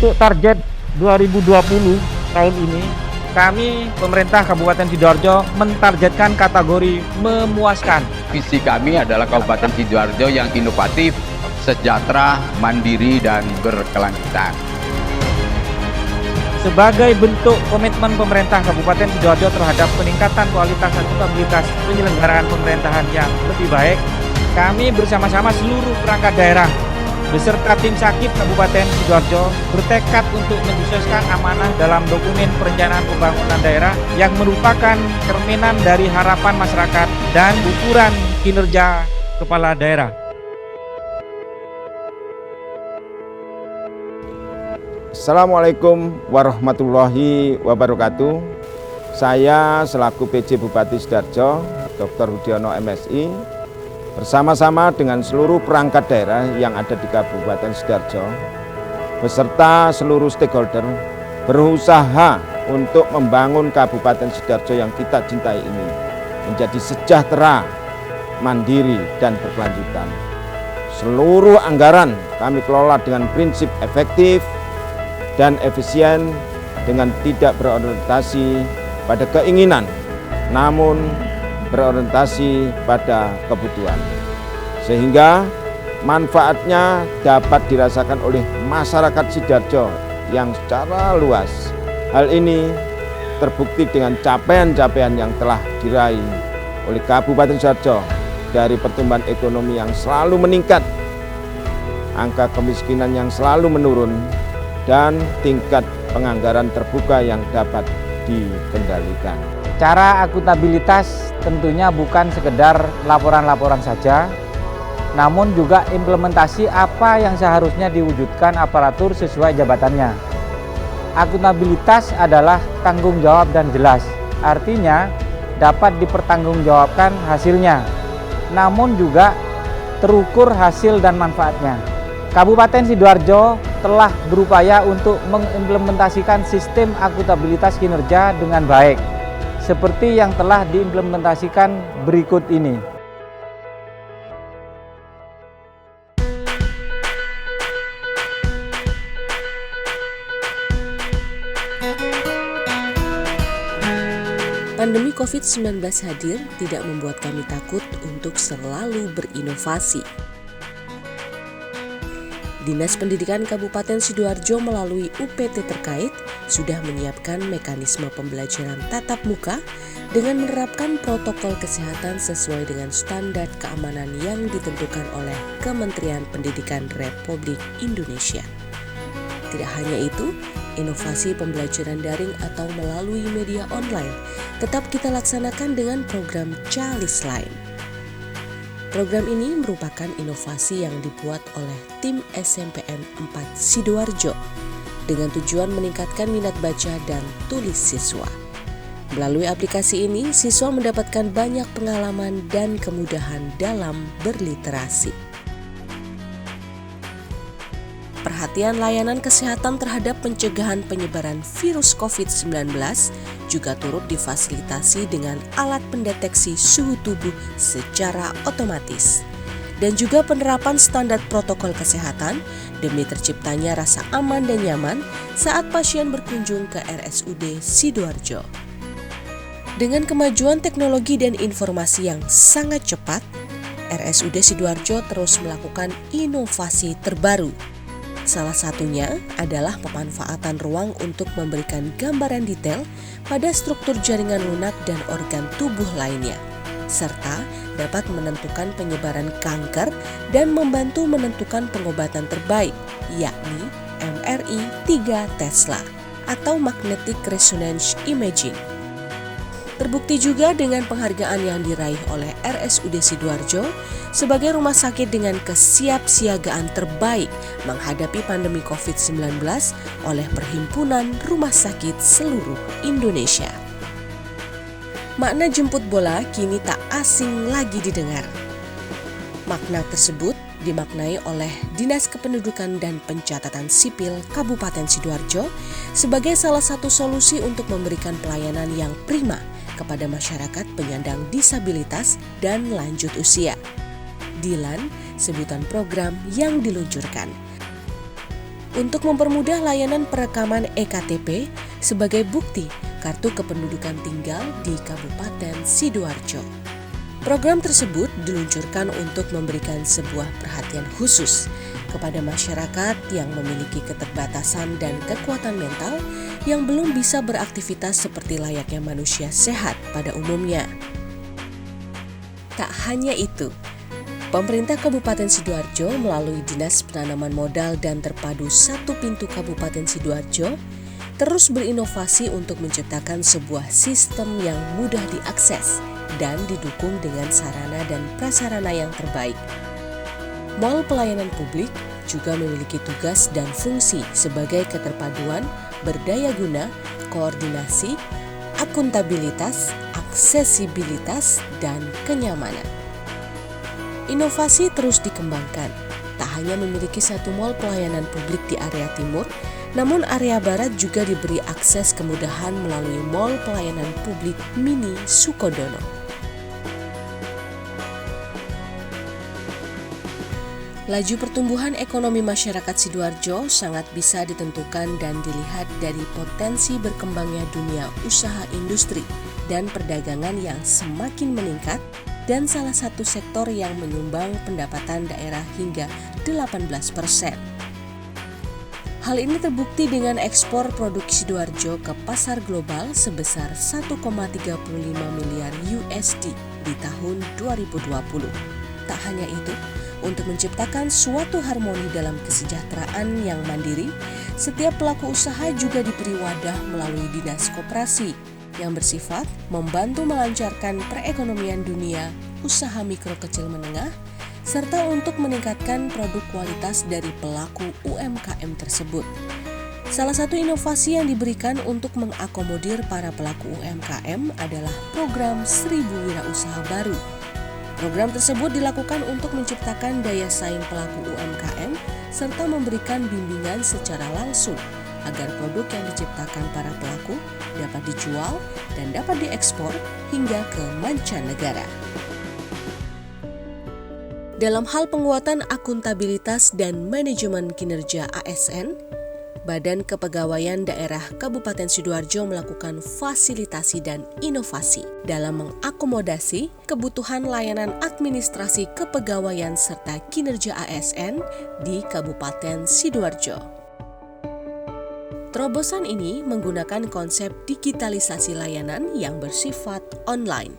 Untuk target 2020 tahun ini, kami pemerintah Kabupaten Sidoarjo mentargetkan kategori memuaskan. Visi kami adalah Kabupaten Sidoarjo yang inovatif, sejahtera, mandiri, dan berkelanjutan. Sebagai bentuk komitmen pemerintah Kabupaten Sidoarjo terhadap peningkatan kualitas akuntabilitas penyelenggaraan pemerintahan yang lebih baik, kami bersama-sama seluruh perangkat daerah beserta tim Sakit Kabupaten Sidoarjo bertekad untuk mensukseskan amanah dalam dokumen perencanaan pembangunan daerah yang merupakan cerminan dari harapan masyarakat dan ukuran kinerja kepala daerah. Assalamualaikum warahmatullahi wabarakatuh. Saya selaku PJ Bupati Sidoarjo, Dr. Rudiono MSI, bersama-sama dengan seluruh perangkat daerah yang ada di Kabupaten Sidoarjo beserta seluruh stakeholder berusaha untuk membangun Kabupaten Sidoarjo yang kita cintai ini menjadi sejahtera, mandiri, dan berkelanjutan. Seluruh anggaran kami kelola dengan prinsip efektif dan efisien dengan tidak berorientasi pada keinginan, namun berorientasi pada kebutuhan, sehingga manfaatnya dapat dirasakan oleh masyarakat Sidoarjo yang secara luas. Hal ini terbukti dengan capaian-capaian yang telah diraih oleh Kabupaten Sidoarjo dari pertumbuhan ekonomi yang selalu meningkat, angka kemiskinan yang selalu menurun, dan tingkat penganggaran terbuka yang dapat dikendalikan. Cara akuntabilitas tentunya bukan sekedar laporan-laporan saja, namun juga implementasi apa yang seharusnya diwujudkan aparatur sesuai jabatannya. Akuntabilitas adalah tanggung jawab dan jelas, artinya dapat dipertanggungjawabkan hasilnya, namun juga terukur hasil dan manfaatnya. Kabupaten Sidoarjo telah berupaya untuk mengimplementasikan sistem akuntabilitas kinerja dengan baik, seperti yang telah diimplementasikan berikut ini. Pandemi COVID-19 hadir tidak membuat kami takut untuk selalu berinovasi. Dinas Pendidikan Kabupaten Sidoarjo melalui UPT terkait sudah menyiapkan mekanisme pembelajaran tatap muka dengan menerapkan protokol kesehatan sesuai dengan standar keamanan yang ditentukan oleh Kementerian Pendidikan Republik Indonesia. Tidak hanya itu, inovasi pembelajaran daring atau melalui media online tetap kita laksanakan dengan program Calisline. Program ini merupakan inovasi yang dibuat oleh tim SMPN 4 Sidoarjo dengan tujuan meningkatkan minat baca dan tulis siswa. Melalui aplikasi ini, siswa mendapatkan banyak pengalaman dan kemudahan dalam berliterasi. Perhatian layanan kesehatan terhadap pencegahan penyebaran virus COVID-19 juga turut difasilitasi dengan alat pendeteksi suhu tubuh secara otomatis dan juga penerapan standar protokol kesehatan demi terciptanya rasa aman dan nyaman saat pasien berkunjung ke RSUD Sidoarjo. Dengan kemajuan teknologi dan informasi yang sangat cepat, RSUD Sidoarjo terus melakukan inovasi terbaru. Salah satunya adalah pemanfaatan ruang untuk memberikan gambaran detail pada struktur jaringan lunak dan organ tubuh lainnya, serta dapat menentukan penyebaran kanker dan membantu menentukan pengobatan terbaik, yakni MRI 3 Tesla atau Magnetic Resonance Imaging. Terbukti juga dengan penghargaan yang diraih oleh RSUD Sidoarjo sebagai rumah sakit dengan kesiapsiagaan terbaik menghadapi pandemi COVID-19 oleh Perhimpunan Rumah Sakit Seluruh Indonesia. Makna jemput bola kini tak asing lagi didengar. Makna tersebut dimaknai oleh Dinas Kependudukan dan Pencatatan Sipil Kabupaten Sidoarjo sebagai salah satu solusi untuk memberikan pelayanan yang prima kepada masyarakat penyandang disabilitas dan lanjut usia. DILAN, sebutan program yang diluncurkan. untuk mempermudah layanan perekaman EKTP sebagai bukti kartu kependudukan tinggal di Kabupaten Sidoarjo. Program tersebut diluncurkan untuk memberikan sebuah perhatian khusus kepada masyarakat yang memiliki keterbatasan dan kekuatan mental yang belum bisa beraktivitas seperti layaknya manusia sehat pada umumnya. Tak hanya itu, pemerintah Kabupaten Sidoarjo melalui Dinas Penanaman Modal dan Terpadu Satu Pintu Kabupaten Sidoarjo terus berinovasi untuk menciptakan sebuah sistem yang mudah diakses dan didukung dengan sarana dan prasarana yang terbaik. Mall pelayanan publik juga memiliki tugas dan fungsi sebagai keterpaduan, berdaya guna, koordinasi, akuntabilitas, aksesibilitas, dan kenyamanan. Inovasi terus dikembangkan, tak hanya memiliki satu mall pelayanan publik di area timur, namun area barat juga diberi akses kemudahan melalui mall pelayanan publik mini Sukodono. Laju pertumbuhan ekonomi masyarakat Sidoarjo sangat bisa ditentukan dan dilihat dari potensi berkembangnya dunia usaha industri dan perdagangan yang semakin meningkat dan salah satu sektor yang menyumbang pendapatan daerah hingga 18%. Hal ini terbukti dengan ekspor produk Sidoarjo ke pasar global sebesar 1,35 miliar USD di tahun 2020. Tak hanya itu, untuk menciptakan suatu harmoni dalam kesejahteraan yang mandiri, setiap pelaku usaha juga diberi wadah melalui dinas koperasi yang bersifat membantu melancarkan perekonomian dunia, usaha mikro kecil menengah, serta untuk meningkatkan produk kualitas dari pelaku UMKM tersebut. Salah satu inovasi yang diberikan untuk mengakomodir para pelaku UMKM adalah program 1000 Wirausaha Baru. Program tersebut dilakukan untuk menciptakan daya saing pelaku UMKM serta memberikan bimbingan secara langsung agar produk yang diciptakan para pelaku dapat dijual dan dapat diekspor hingga ke mancanegara. Dalam hal penguatan akuntabilitas dan manajemen kinerja ASN, Badan Kepegawaian Daerah Kabupaten Sidoarjo melakukan fasilitasi dan inovasi dalam mengakomodasi kebutuhan layanan administrasi kepegawaian serta kinerja ASN di Kabupaten Sidoarjo. Terobosan ini menggunakan konsep digitalisasi layanan yang bersifat online.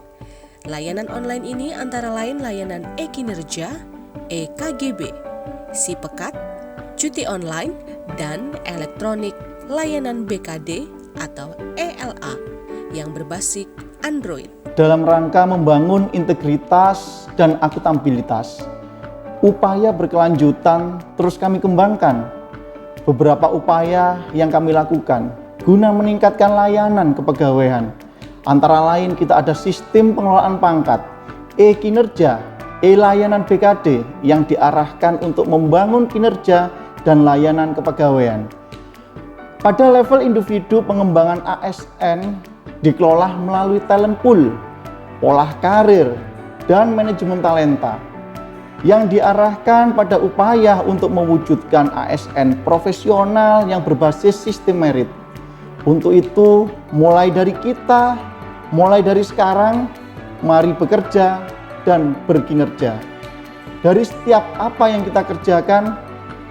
Layanan online ini antara lain layanan e-kinerja, e-KGB, si-pekat, cuti online, dan elektronik layanan BKD atau ELA yang berbasis Android. Dalam rangka membangun integritas dan akuntabilitas, upaya berkelanjutan terus kami kembangkan. Beberapa upaya yang kami lakukan guna meningkatkan layanan kepegawaian. Antara lain kita ada sistem pengelolaan pangkat, e-kinerja, e-layanan BKD yang diarahkan untuk membangun kinerja dan layanan kepegawaian. Pada level individu, pengembangan ASN dikelola melalui talent pool, pola karir, dan manajemen talenta yang diarahkan pada upaya untuk mewujudkan ASN profesional yang berbasis sistem merit. Untuk itu, mulai dari sekarang, mari bekerja dan berkinerja. Dari setiap apa yang kita kerjakan,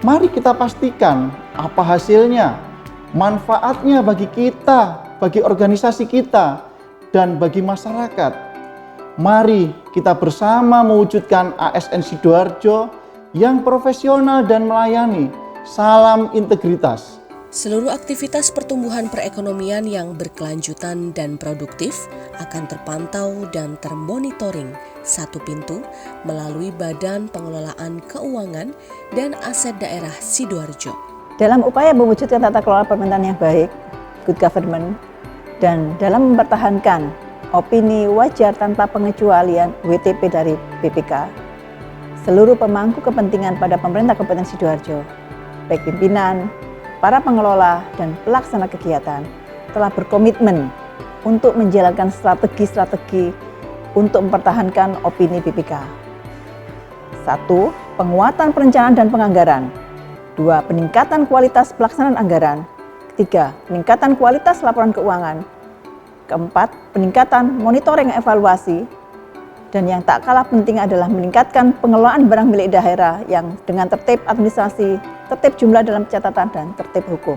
mari kita pastikan apa hasilnya, manfaatnya bagi kita, bagi organisasi kita, dan bagi masyarakat. Mari kita bersama mewujudkan ASN Sidoarjo yang profesional dan melayani. Salam integritas. Seluruh aktivitas pertumbuhan perekonomian yang berkelanjutan dan produktif akan terpantau dan termonitoring satu pintu melalui Badan Pengelolaan Keuangan dan Aset Daerah Sidoarjo. Dalam upaya mewujudkan tata kelola pemerintahan yang baik, good government, dan dalam mempertahankan opini wajar tanpa pengecualian WTP dari BPK, seluruh pemangku kepentingan pada pemerintah Kabupaten Sidoarjo, baik pimpinan, para pengelola, dan pelaksana kegiatan telah berkomitmen untuk menjalankan strategi-strategi untuk mempertahankan opini BPK. 1. Penguatan perencanaan dan penganggaran. 2. Peningkatan kualitas pelaksanaan anggaran. 3. Peningkatan kualitas laporan keuangan. 4. Peningkatan monitoring evaluasi. Dan yang tak kalah penting adalah meningkatkan pengelolaan barang milik daerah yang dengan tertib administrasi, tertib jumlah dalam pencatatan, dan tertib hukum.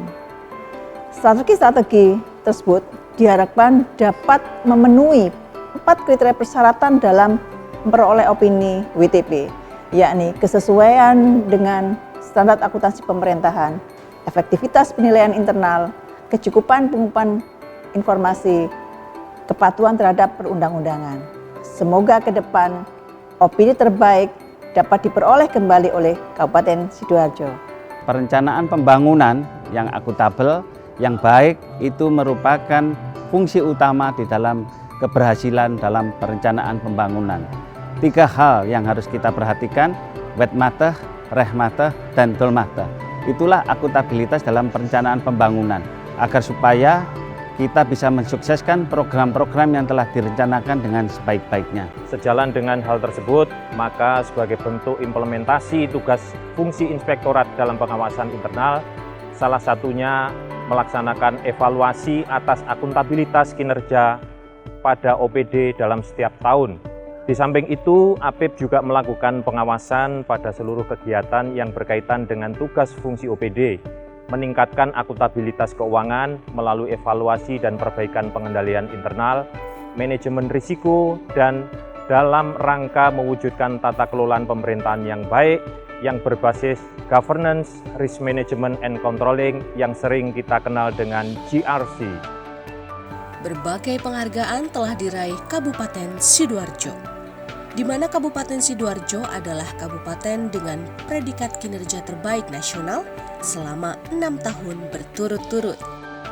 Strategi-strategi tersebut diharapkan dapat memenuhi 4 kriteria persyaratan dalam memperoleh opini WTP, yakni kesesuaian dengan standar akuntansi pemerintahan, efektivitas penilaian internal, kecukupan pengumpulan informasi, kepatuhan terhadap perundang-undangan. Semoga ke depan opini terbaik dapat diperoleh kembali oleh Kabupaten Sidoarjo. Perencanaan pembangunan yang akuntabel, yang baik itu merupakan fungsi utama di dalam keberhasilan dalam perencanaan pembangunan. 3 hal yang harus kita perhatikan, wetmateh, rehmateh, dan dolmateh. Itulah akuntabilitas dalam perencanaan pembangunan, agar supaya kita bisa mensukseskan program-program yang telah direncanakan dengan sebaik-baiknya. Sejalan dengan hal tersebut, maka sebagai bentuk implementasi tugas fungsi inspektorat dalam pengawasan internal, salah satunya melaksanakan evaluasi atas akuntabilitas kinerja pada OPD dalam setiap tahun. Di samping itu, APIP juga melakukan pengawasan pada seluruh kegiatan yang berkaitan dengan tugas fungsi OPD, meningkatkan akuntabilitas keuangan melalui evaluasi dan perbaikan pengendalian internal, manajemen risiko, dan dalam rangka mewujudkan tata kelolaan pemerintahan yang baik, yang berbasis governance, risk management, and controlling yang sering kita kenal dengan GRC. Berbagai penghargaan telah diraih Kabupaten Sidoarjo, di mana Kabupaten Sidoarjo adalah kabupaten dengan predikat kinerja terbaik nasional selama 6 tahun berturut-turut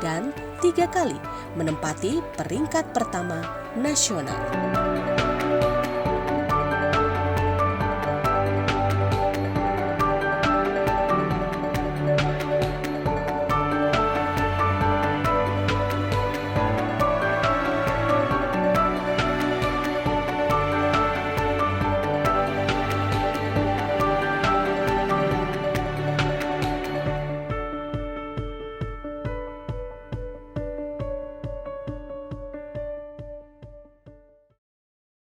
dan 3 kali menempati peringkat pertama nasional.